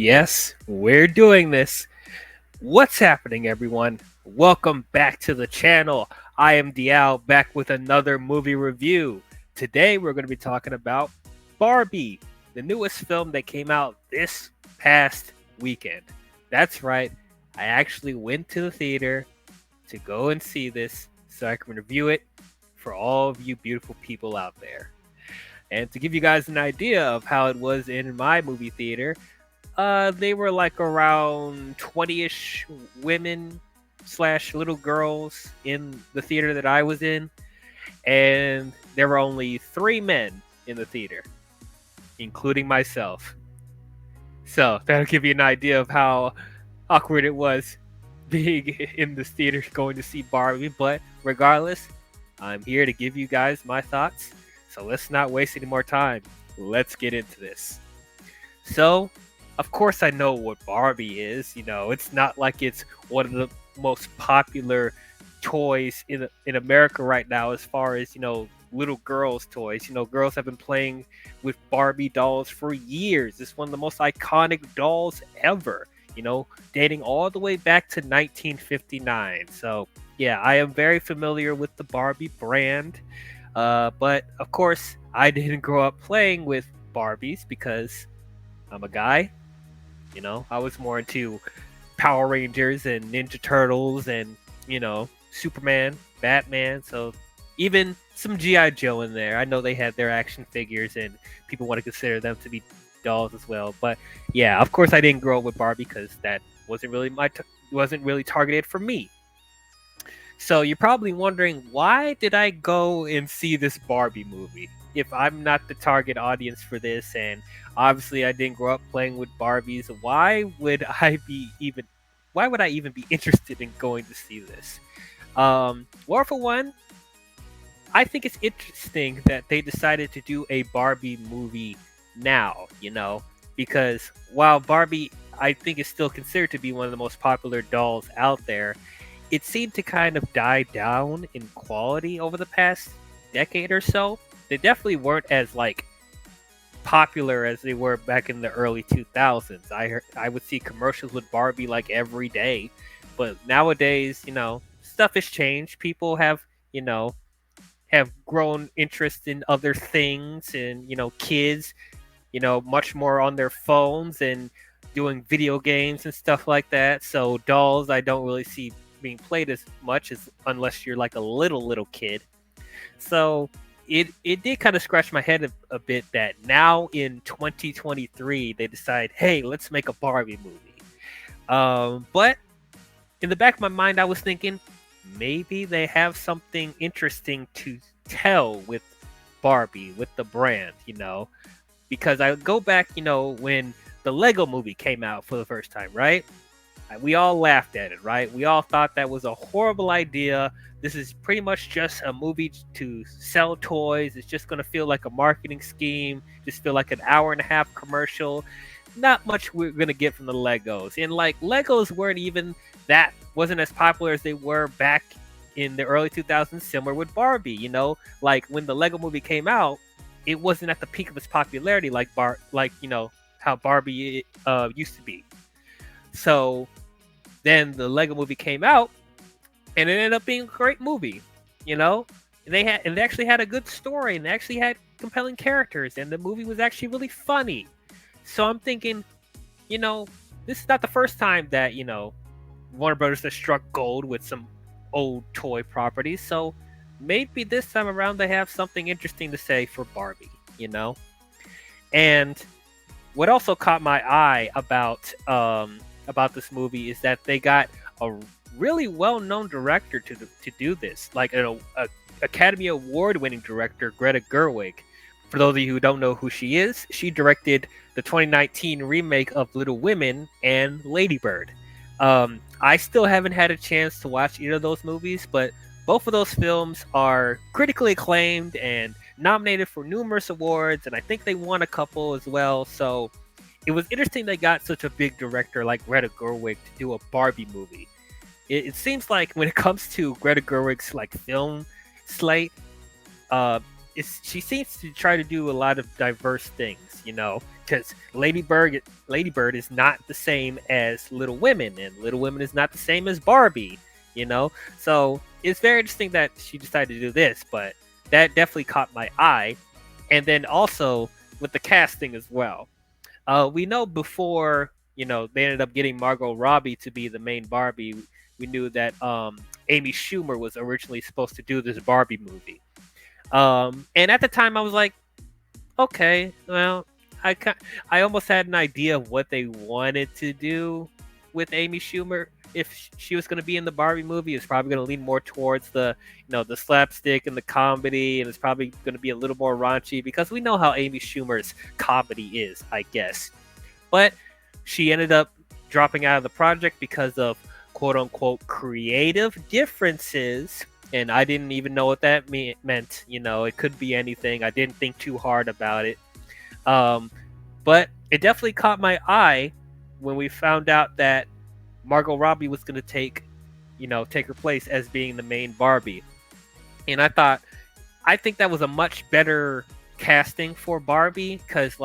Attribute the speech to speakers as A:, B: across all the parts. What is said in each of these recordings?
A: Yes, we're doing this. What's happening, everyone? Welcome back to the channel. I am Dial, back with another movie review. Today, we're going to be talking about Barbie, the newest film that came out this past weekend. That's right, I actually went to the theater to go and see this so I can review it for all of you beautiful people out there. And to give you guys an idea of how it was in my movie theater, they were like around 20-ish women slash little girls in the theater that I was in, and there were only 3 men in the theater, including myself. So that'll give you an idea of how awkward it was being in this theater going to see Barbie. But regardless, I'm here to give you guys my thoughts. So let's not waste any more time. Let's get into this. So, of course, I know what Barbie is. It's not like it's one of the most popular toys in America right now, as far as little girls' toys. Girls have been playing with Barbie dolls for years. It's one of the most iconic dolls ever. Dating all the way back to 1959. So, yeah, I am very familiar with the Barbie brand. But of course, I didn't grow up playing with Barbies because I'm a guy. I was more into Power Rangers and Ninja Turtles and, Superman, Batman. So even some G.I. Joe in there. I know they had their action figures and people want to consider them to be dolls as well. But yeah, of course I didn't grow up with Barbie because that wasn't really targeted for me. So you're probably wondering, why did I go and see this Barbie movie if I'm not the target audience for this? And obviously I didn't grow up playing with Barbies. Why would I even be interested in going to see this? Well, for one, I think it's interesting that they decided to do a Barbie movie now, because while Barbie, I think, is still considered to be one of the most popular dolls out there, it seemed to kind of die down in quality over the past decade or so. They definitely weren't as popular as they were back in the early 2000s. I would see commercials with Barbie like every day, but nowadays, stuff has changed. People have grown interest in other things, and kids, much more on their phones and doing video games and stuff like that. So dolls, I don't really see being played as much as unless you're like a little kid. So it did kind of scratch my head a bit that now in 2023 they decide, hey, let's make a Barbie movie. But in the back of my mind, I was thinking maybe they have something interesting to tell with Barbie, with the brand, because I go back, when the Lego movie came out for the first time, right? We all laughed at it, right? We all thought that was a horrible idea. This is pretty much just a movie to sell toys. It's just going to feel like a marketing scheme, just feel like an hour and a half commercial. Not much we're going to get from the Legos. And Legos wasn't as popular as they were back in the early 2000s, similar with Barbie, when the Lego movie came out, it wasn't at the peak of its popularity how Barbie used to be. So then the Lego movie came out, and it ended up being a great movie. They actually had a good story, and they actually had compelling characters, and the movie was actually really funny. So I'm thinking, this is not the first time that Warner Brothers has struck gold with some old toy properties. So maybe this time around they have something interesting to say for Barbie. And what also caught my eye about this movie is that they got a really well-known director to do this, like an Academy Award-winning director, Greta Gerwig. For those of you who don't know who she is, she directed the 2019 remake of Little Women and Lady Bird. I still haven't had a chance to watch either of those movies, but both of those films are critically acclaimed and nominated for numerous awards, and I think they won a couple as well. So it was interesting they got such a big director like Greta Gerwig to do a Barbie movie. It seems like when it comes to Greta Gerwig's film slate, she seems to try to do a lot of diverse things, because Lady Bird is not the same as Little Women, and Little Women is not the same as Barbie, So it's very interesting that she decided to do this, but that definitely caught my eye. And then also with the casting as well. We know before, they ended up getting Margot Robbie to be the main Barbie. We knew that Amy Schumer was originally supposed to do this Barbie movie. And at the time, I was like, okay, well, I almost had an idea of what they wanted to do with Amy Schumer. If she was going to be in the Barbie movie, it's probably going to lean more towards the slapstick and the comedy, and it's probably going to be a little more raunchy because we know how Amy Schumer's comedy is, I guess. But she ended up dropping out of the project because of quote unquote creative differences. And I didn't even know what that meant. It could be anything. I didn't think too hard about it. But it definitely caught my eye when we found out that Margot Robbie was going to take her place as being the main Barbie. And I think that was a much better casting for Barbie because,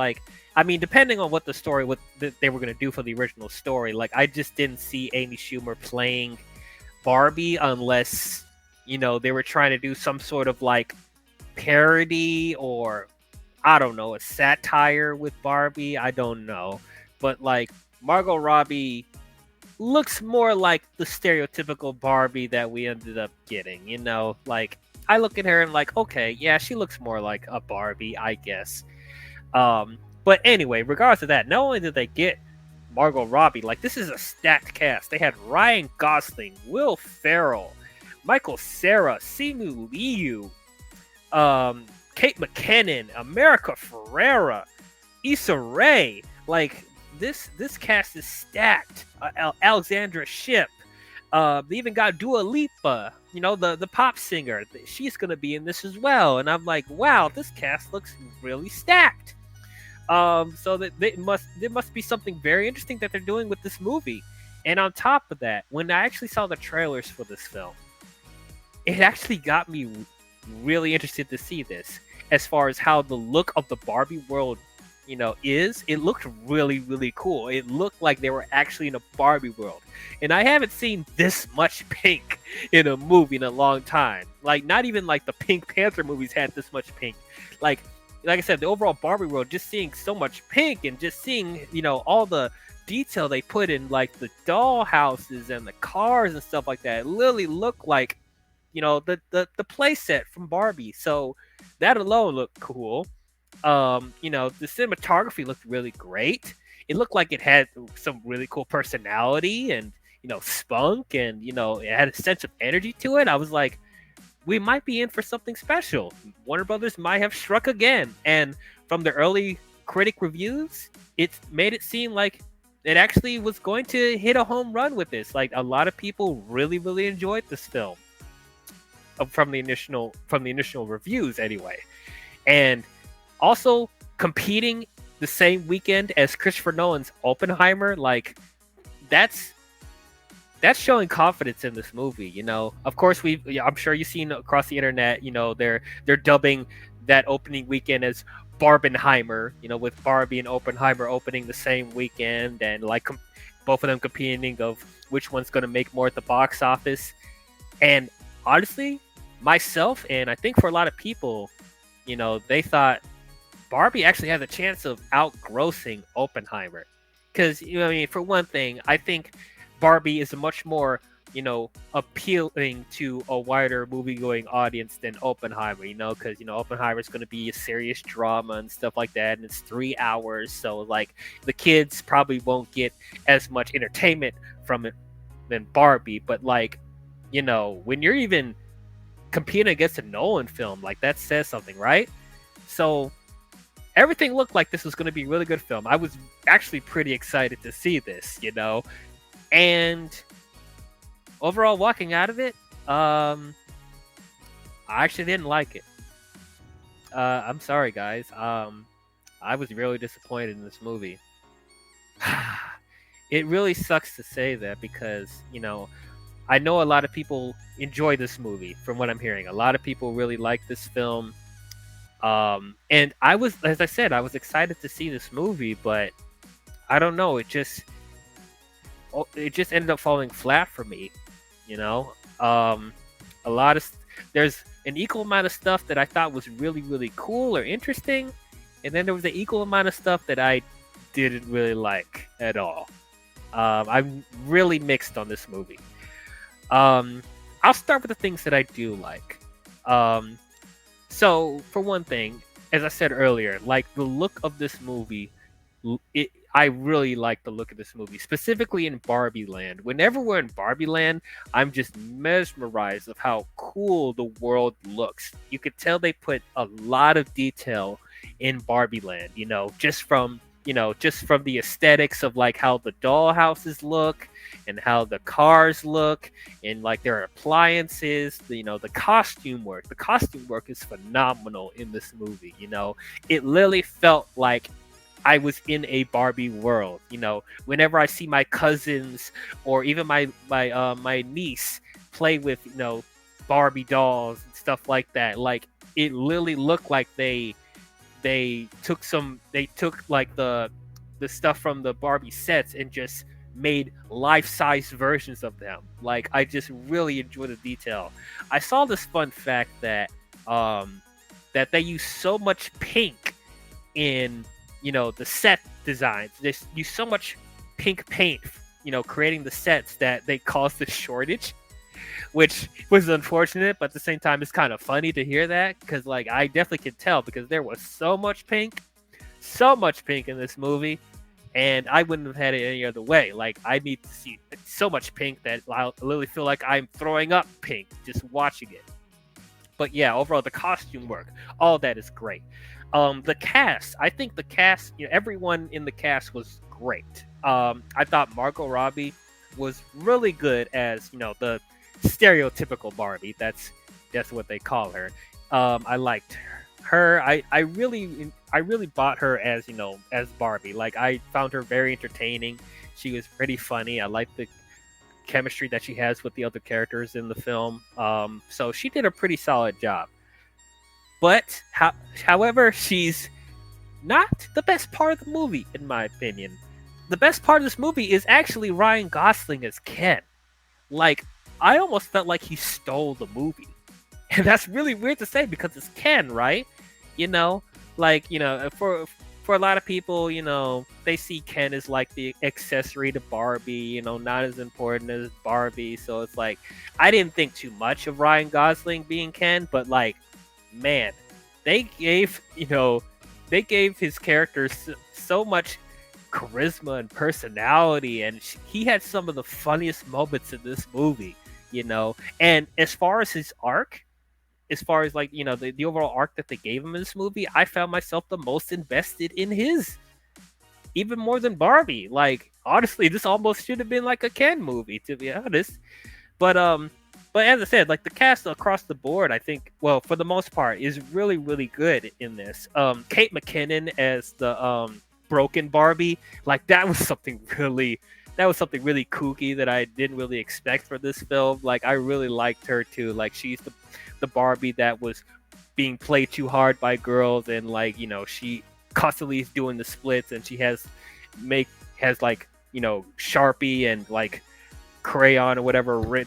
A: depending on what the story, they were going to do for the original story, I just didn't see Amy Schumer playing Barbie unless, they were trying to do some sort of parody or, I don't know, a satire with Barbie. I don't know. But Margot Robbie looks more like the stereotypical Barbie that we ended up getting, I look at her and okay, yeah, she looks more like a Barbie, I guess. But anyway, regardless of that, not only did they get Margot Robbie, this is a stacked cast. They had Ryan Gosling, Will Ferrell, Michael Cera, Simu Liu, Kate McKinnon, America Ferrera, Issa Rae. This cast is stacked. Alexandra Shipp. They even got Dua Lipa, the pop singer. She's gonna be in this as well. And I'm like, wow, this cast looks really stacked. So that there must be something very interesting that they're doing with this movie. And on top of that, when I actually saw the trailers for this film, it actually got me really interested to see this. As far as how the look of the Barbie world, is, it looked really, really cool. It looked like they were actually in a Barbie world. And I haven't seen this much pink in a movie in a long time. Not even the Pink Panther movies had this much pink. Like I said, the overall Barbie world, just seeing so much pink and just seeing, all the detail they put in, the doll houses and the cars and stuff like that, it literally looked like, the play set from Barbie. So that alone looked cool. The cinematography looked really great. It looked like it had some really cool personality and, spunk, and, it had a sense of energy to it. I was like, we might be in for something special. Warner Brothers might have struck again. And from the early critic reviews, it made it seem like it actually was going to hit a home run with this. A lot of people really, really enjoyed this film from the initial reviews anyway. And also competing the same weekend as Christopher Nolan's Oppenheimer, that's showing confidence in this movie. Of course, I'm sure you've seen across the internet, they're dubbing that opening weekend as Barbenheimer, with Barbie and Oppenheimer opening the same weekend, and both of them competing of which one's going to make more at the box office. And honestly, myself, and I think for a lot of people, they thought Barbie actually has a chance of outgrossing Oppenheimer. Because, for one thing, I think Barbie is a much more, appealing to a wider movie-going audience than Oppenheimer, because, Oppenheimer is going to be a serious drama and stuff like that, and it's 3 hours, so, the kids probably won't get as much entertainment from it than Barbie, but, when you're even competing against a Nolan film, that says something, right? So everything looked like this was going to be a really good film. I was actually pretty excited to see this, and overall, walking out of it, I actually didn't like it. I'm sorry, guys. I was really disappointed in this movie. It really sucks to say that because, I know a lot of people enjoy this movie from what I'm hearing. A lot of people really like this film. And I was, as I said, I was excited to see this movie, but I don't know, it just ended up falling flat for me. You know, a lot of there's an equal amount of stuff that I thought was really really cool or interesting, and then there was an equal amount of stuff that I didn't really like at all. I'm really mixed on this movie. Um, I'll start with the things that I do like. Um, so for one thing, as I said earlier, like the look of this movie, I really like the look of this movie, specifically in Barbie Land. Whenever we're in Barbie Land, I'm just mesmerized of how cool the world looks. You could tell they put a lot of detail in Barbie Land, just from the aesthetics of like how the doll houses look and how the cars look and like their appliances, the costume work. The costume work is phenomenal in this movie. It literally felt like I was in a Barbie world. Whenever I see my cousins or even my niece play with Barbie dolls and stuff like that, like it literally looked like they took like the stuff from the Barbie sets and just made life-size versions of them. Like I just really enjoy the detail. I saw this fun fact that they use so much pink in the set designs. They use so much pink paint, creating the sets that they caused the shortage, which was unfortunate, but at the same time, it's kind of funny to hear that because, like, I definitely can tell because there was so much pink in this movie, and I wouldn't have had it any other way. Like, I need to see so much pink that I literally feel like I'm throwing up pink just watching it. But yeah, overall, the costume work, all that is great. The cast, I think the cast, everyone in the cast was great. I thought Margot Robbie was really good as, the stereotypical Barbie. That's what they call her. I liked her. I really bought her as Barbie. Like I found her very entertaining. She was pretty funny. I liked the chemistry that she has with the other characters in the film. So she did a pretty solid job. But however, she's not the best part of the movie, in my opinion. The best part of this movie is actually Ryan Gosling as Ken. Like, I almost felt like he stole the movie. And that's really weird to say because it's Ken, right? You know, for a lot of people, they see Ken as like the accessory to Barbie, not as important as Barbie. So it's like, I didn't think too much of Ryan Gosling being Ken, but like, man, they gave his character so much charisma and personality, and he had some of the funniest moments in this movie. And as far as his arc, as far as like the overall arc that they gave him in this movie, I found myself the most invested in his, even more than Barbie. Like honestly, this almost should have been like a Ken movie, to be honest. But as I said, like the cast across the board, I think, well, for the most part, is really, really good in this. Kate McKinnon as the broken Barbie, like that was something really kooky that I didn't really expect for this film. Like I really liked her too. Like she's the Barbie that was being played too hard by girls, and like she constantly is doing the splits, and she has like Sharpie and like crayon or whatever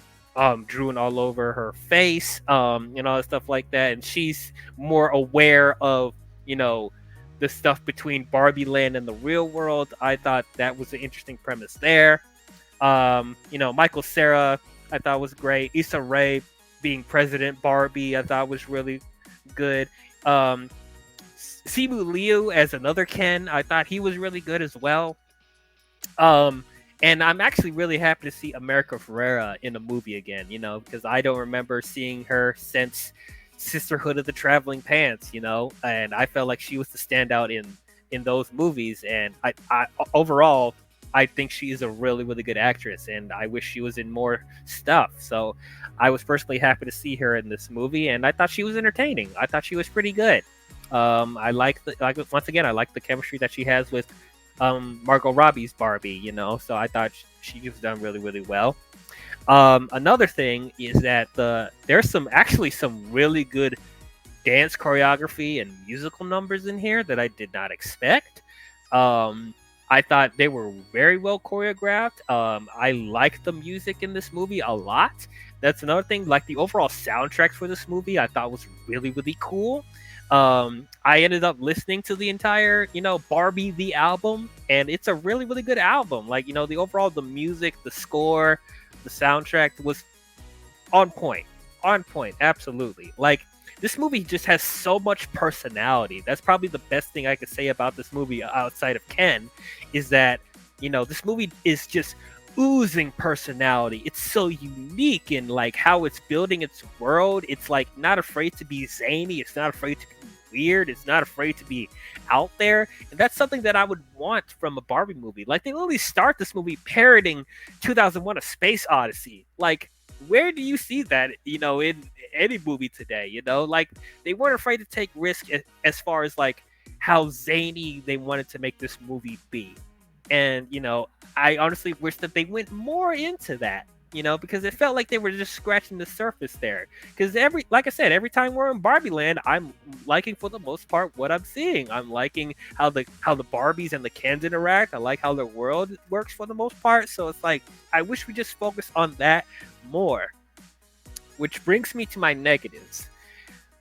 A: drawn all over her face, and all stuff like that. And she's more aware of, the stuff between Barbie Land and the real world. I thought that was an interesting premise there. Michael Cera, I thought was great. Issa Rae being President Barbie, I thought was really good. Simu Liu as another Ken, I thought he was really good as well. And I'm actually really happy to see America Ferrera in a movie again, because I don't remember seeing her since Sisterhood of the Traveling Pants, and I felt like she was the standout in those movies. And I overall, I think she is a really, really good actress, and I wish she was in more stuff. So I was personally happy to see her in this movie, and I thought she was entertaining. I thought she was pretty good. I like once again, I like the chemistry that she has with Margot Robbie's Barbie, so I thought she was done really, really well. Another thing is that there's some really good dance choreography and musical numbers in here that I did not expect. Um, I thought they were very well choreographed. I liked the music in this movie a lot. That's another thing. Like the overall soundtrack for this movie, I thought was really, really cool. I ended up listening to the entire, Barbie the album, and it's a really, really good album. Like, the overall, the music, the score, the soundtrack was on point, absolutely. Like this movie just has so much personality. That's probably the best thing I could say about this movie outside of Ken, is that this movie is just oozing personality. It's so unique in like how it's building its world. It's like not afraid to be zany. It's not afraid to be weird. It's not afraid to be out there. And that's something that I would want from a Barbie movie. Like they literally start this movie parroting 2001: A Space Odyssey. Like where do you see that, in any movie today? Like they weren't afraid to take risks as far as like how zany they wanted to make this movie be. And, I honestly wish that they went more into that, because it felt like they were just scratching the surface there. Because like I said, every time we're in Barbie Land, I'm liking for the most part what I'm seeing. I'm liking how the Barbies and the Kens interact. I like how the world works for the most part. So it's like I wish we just focused on that more. Which brings me to my negatives.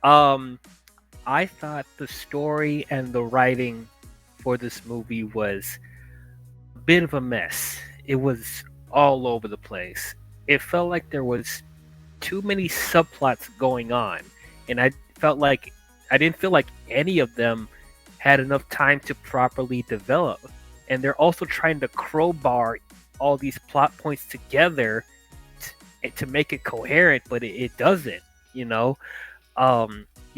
A: I thought the story and the writing for this movie was a bit of a mess. It was all over the place. It felt like there was too many subplots going on, and I didn't feel like any of them had enough time to properly develop. And they're also trying to crowbar all these plot points together to make it coherent, but it doesn't. You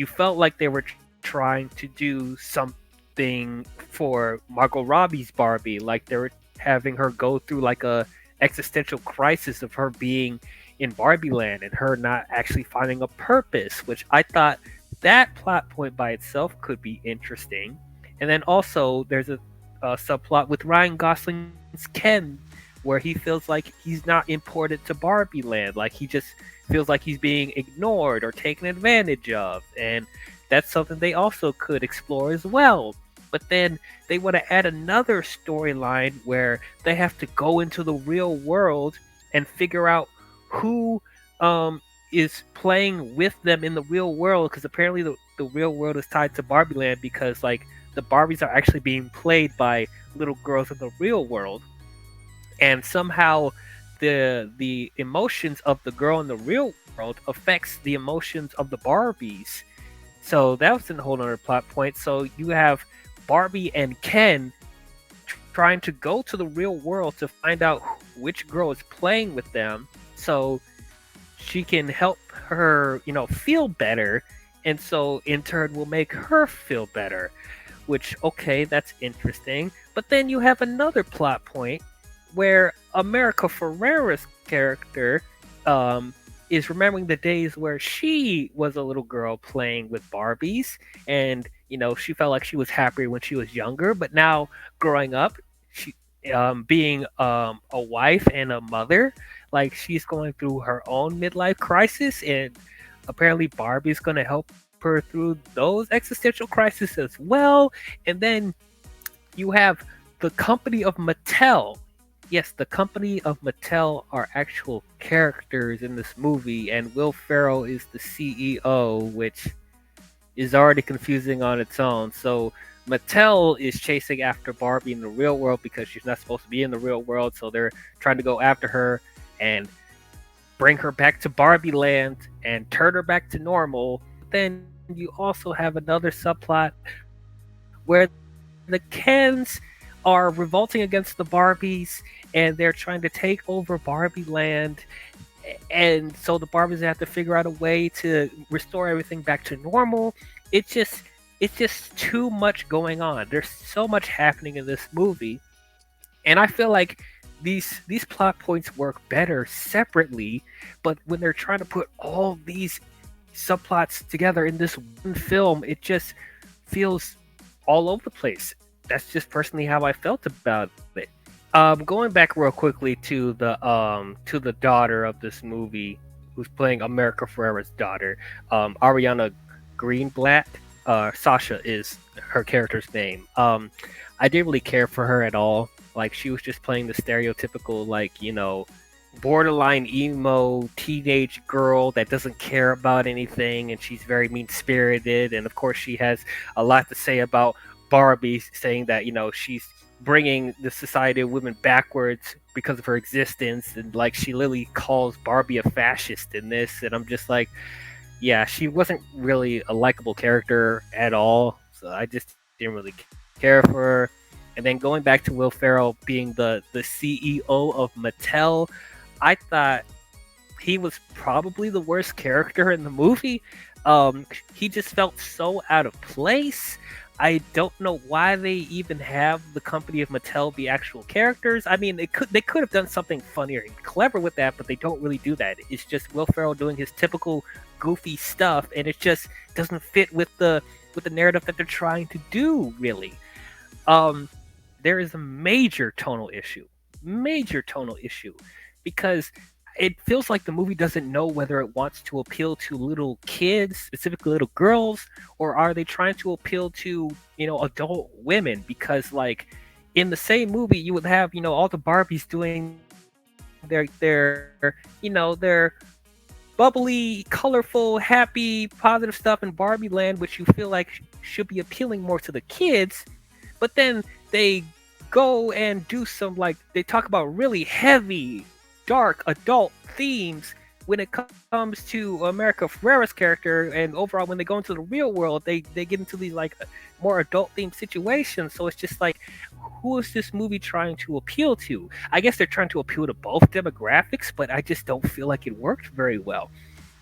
A: felt like they were trying to do something for Margot Robbie's Barbie, like they were having her go through like a existential crisis of her being in Barbie Land and her not actually finding a purpose, which I thought that plot point by itself could be interesting. And then also there's a subplot with Ryan Gosling's Ken, where he feels like he's not important to Barbie Land. Like he just feels like he's being ignored or taken advantage of. And that's something they also could explore as well. But then they want to add another storyline where they have to go into the real world and figure out who is playing with them in the real world, because apparently the real world is tied to Barbie Land, because like the Barbies are actually being played by little girls in the real world. And somehow the emotions of the girl in the real world affects the emotions of the Barbies. So that was a whole other plot point. So you have Barbie and Ken trying to go to the real world to find out which girl is playing with them, so she can help her, feel better, and so in turn will make her feel better. Which, okay, that's interesting. But then you have another plot point where America Ferrera's character is remembering the days where she was a little girl playing with Barbies, and she felt like she was happier when she was younger. But now, growing up, she being a wife and a mother, like she's going through her own midlife crisis, and apparently Barbie's going to help her through those existential crises as well. And then you have the company of Mattel. Yes, the company of Mattel are actual characters in this movie, and Will Ferrell is the CEO, which is already confusing on its own. So Mattel is chasing after Barbie in the real world because she's not supposed to be in the real world, so they're trying to go after her and bring her back to Barbie Land and turn her back to normal. Then you also have another subplot where the Kens are revolting against the Barbies, and they're trying to take over Barbie Land, and so the Barbies have to figure out a way to restore everything back to normal. It's just too much going on. There's so much happening in this movie, and I feel like these plot points work better separately, but when they're trying to put all these subplots together in this one film, it just feels all over the place. That's just personally how I felt about it. Going back real quickly to the daughter of this movie, who's playing America Ferrera's daughter, Ariana Greenblatt. Sasha is her character's name. I didn't really care for her at all. Like she was just playing the stereotypical, like, borderline emo teenage girl that doesn't care about anything, and she's very mean spirited. And of course, she has a lot to say about Barbie, saying that she's bringing the society of women backwards because of her existence, and like she literally calls Barbie a fascist in this. And I'm just like, yeah, she wasn't really a likable character at all. So I just didn't really care for her. And then going back to Will Ferrell being the CEO of Mattel, I thought he was probably the worst character in the movie. He just felt so out of place. I don't know why they even have the company of Mattel be actual characters. I mean, they could have done something funnier and clever with that, but they don't really do that. It's just Will Ferrell doing his typical goofy stuff, and it just doesn't fit with the narrative that they're trying to do. Really, there is a major tonal issue, because it feels like the movie doesn't know whether it wants to appeal to little kids, specifically little girls, or are they trying to appeal to adult women? Because like in the same movie, you would have all the Barbies doing their bubbly, colorful, happy, positive stuff in Barbie Land, which you feel like should be appealing more to the kids. But then they go and do some, like, they talk about really heavy, dark adult themes when it comes to America Ferrera's character, and overall when they go into the real world, they get into these like more adult themed situations. So it's just like, who is this movie trying to appeal to? I guess they're trying to appeal to both demographics, but I just don't feel like it worked very well.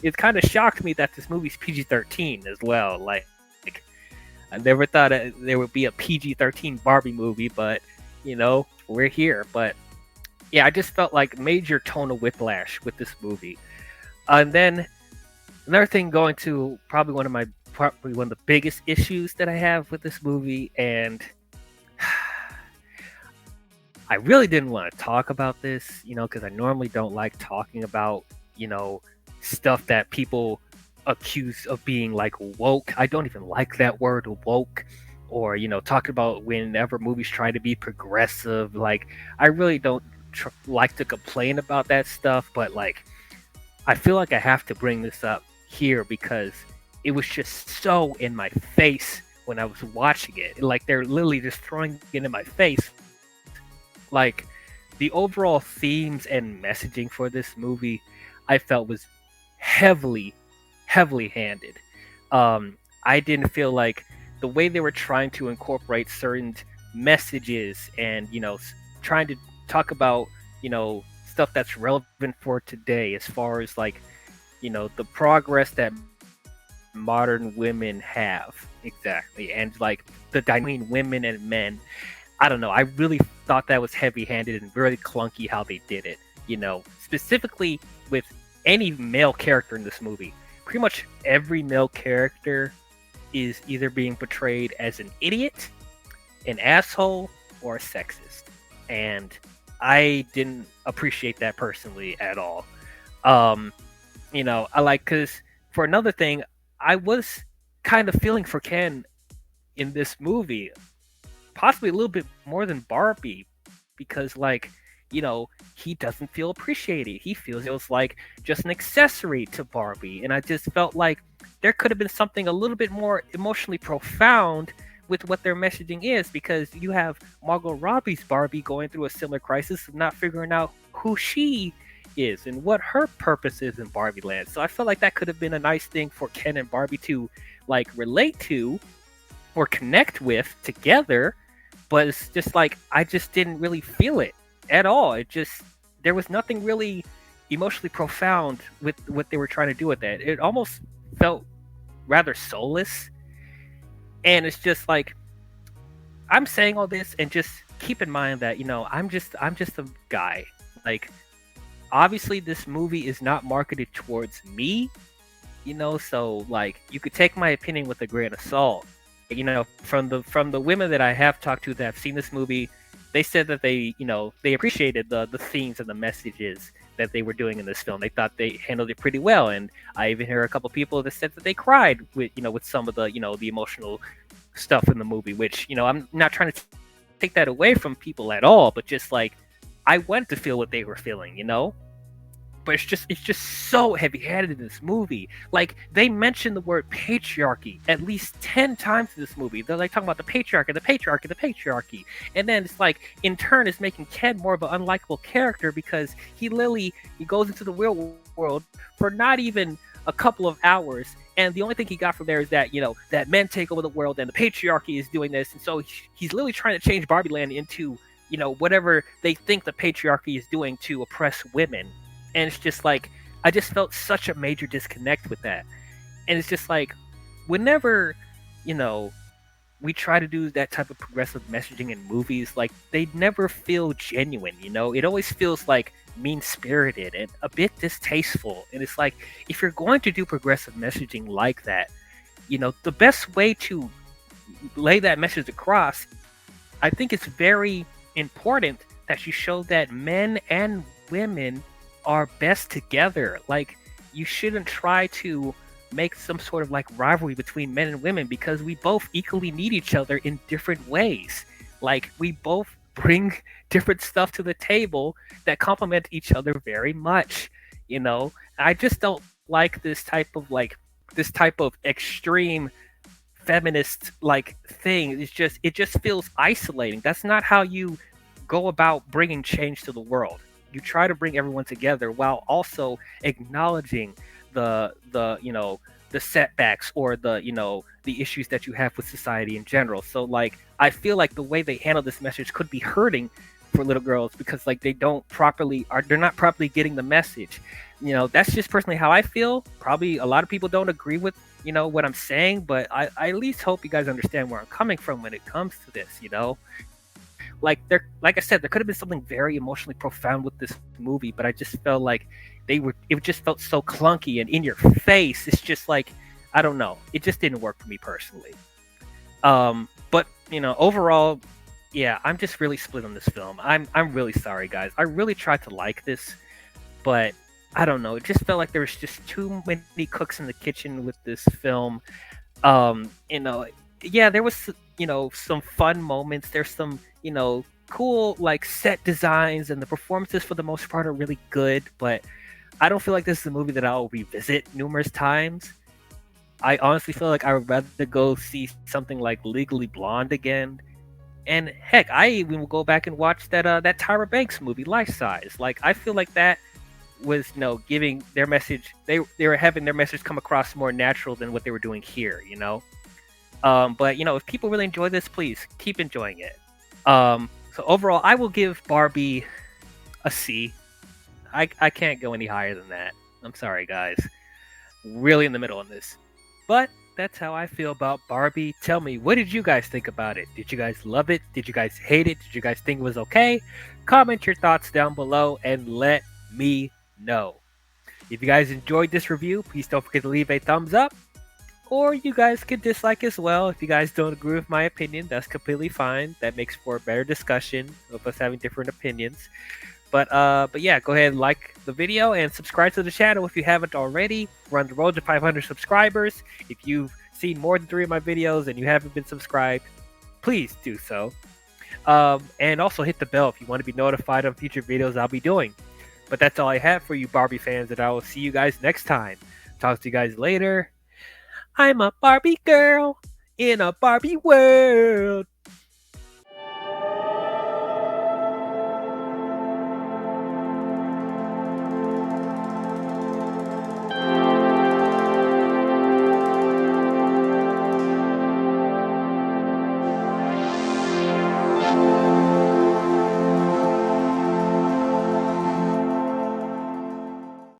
A: It kind of shocked me that this movie's PG-13 as well. Like I never thought there would be a PG-13 Barbie movie, but we're here. But yeah, I just felt like major tonal whiplash with this movie. And then another thing, going to probably one of the biggest issues that I have with this movie, and I really didn't want to talk about this, because I normally don't like talking about, stuff that people accuse of being like woke. I don't even like that word, woke, or talking about whenever movies try to be progressive. Like, I really don't like to complain about that stuff, but like I feel like I have to bring this up here because it was just so in my face when I was watching it. Like, they're literally just throwing it in my face. Like, the overall themes and messaging for this movie, I felt was heavily handed. I didn't feel like the way they were trying to incorporate certain messages and trying to talk about stuff that's relevant for today, as far as like the progress that modern women have, exactly, and like the dynamic between women and men. I don't know, I really thought that was heavy-handed and very clunky how they did it. Specifically with any male character in this movie, pretty much every male character is either being portrayed as an idiot, an asshole, or a sexist, and I didn't appreciate that personally at all. I like, because for another thing, I was kind of feeling for Ken in this movie, possibly a little bit more than Barbie, because like, he doesn't feel appreciated. He feels like just an accessory to Barbie, and I just felt like there could have been something a little bit more emotionally profound with what their messaging is, because you have Margot Robbie's Barbie going through a similar crisis of not figuring out who she is and what her purpose is in Barbie Land. So I feel like that could have been a nice thing for Ken and Barbie to like relate to or connect with together, but it's just like I just didn't really feel it at all. There was nothing really emotionally profound with what they were trying to do with that. It almost felt rather soulless. And it's just like, I'm saying all this, and just keep in mind that I'm just a guy. Like, obviously this movie is not marketed towards me, so like you could take my opinion with a grain of salt. From the women that I have talked to that have seen this movie, they said that they appreciated the themes and the messages that they were doing in this film. They thought they handled it pretty well, and I even heard a couple people that said that they cried with with some of the the emotional stuff in the movie. Which I'm not trying to take that away from people at all, but just like I went to feel what they were feeling. But it's just so heavy-handed in this movie. Like they mention the word patriarchy at least 10 times in this movie. They're like talking about the patriarchy, the patriarchy, the patriarchy, and then it's like in turn it's making Ken more of an unlikable character because he goes into the real world for not even a couple of hours, and the only thing he got from there is that that men take over the world and the patriarchy is doing this, and so he's literally trying to change Barbie Land into whatever they think the patriarchy is doing to oppress women. And it's just like I just felt such a major disconnect with that. And it's just like whenever we try to do that type of progressive messaging in movies, like they never feel genuine. It always feels like mean-spirited and a bit distasteful. And it's like if you're going to do progressive messaging like that, the best way to lay that message across, I think it's very important that you show that men and women are best together. Like you shouldn't try to make some sort of like rivalry between men and women because we both equally need each other in different ways. Like we both bring different stuff to the table that complement each other very much. I just don't like this type of extreme feminist like thing. It just feels isolating. That's not how you go about bringing change to the world. You try to bring everyone together while also acknowledging the setbacks or the issues that you have with society in general. So like I feel like the way they handle this message could be hurting for little girls because like they're not properly getting the message. That's just personally how I feel. Probably a lot of people don't agree with what I'm saying, but I at least hope you guys understand where I'm coming from when it comes to this. Like I said, there could have been something very emotionally profound with this movie, but I just felt like it just felt so clunky and in your face. It's just like I don't know, it just didn't work for me personally. But overall, yeah, I'm just really split on this film. I'm really sorry, guys. I really tried to like this, but I don't know, it just felt like there was just too many cooks in the kitchen with this film. Yeah, there was some fun moments. There's some cool like set designs, and the performances for the most part are really good, but I don't feel like this is a movie that I'll revisit numerous times. I honestly feel like I would rather go see something like Legally Blonde again. And heck, I even will go back and watch that Tyra Banks movie, Life Size. Like I feel like that was giving their message. They were having their message come across more natural than what they were doing here. But if people really enjoy this, please keep enjoying it. So overall, I will give Barbie a C. I can't go any higher than that. I'm sorry, guys. Really in the middle on this. But that's how I feel about Barbie. Tell me, what did you guys think about it? Did you guys love it? Did you guys hate it? Did you guys think it was okay? Comment your thoughts down below and let me know. If you guys enjoyed this review, please don't forget to leave a thumbs up. Or you guys can dislike as well. If you guys don't agree with my opinion, that's completely fine. That makes for a better discussion of us having different opinions. But yeah, go ahead and like the video and subscribe to the channel if you haven't already. We're on the road to 500 subscribers. If you've seen more than 3 of my videos and you haven't been subscribed, please do so. And also hit the bell if you want to be notified of future videos I'll be doing. But that's all I have for you Barbie fans, and I will see you guys next time. Talk to you guys later. I'm a Barbie girl in a Barbie world.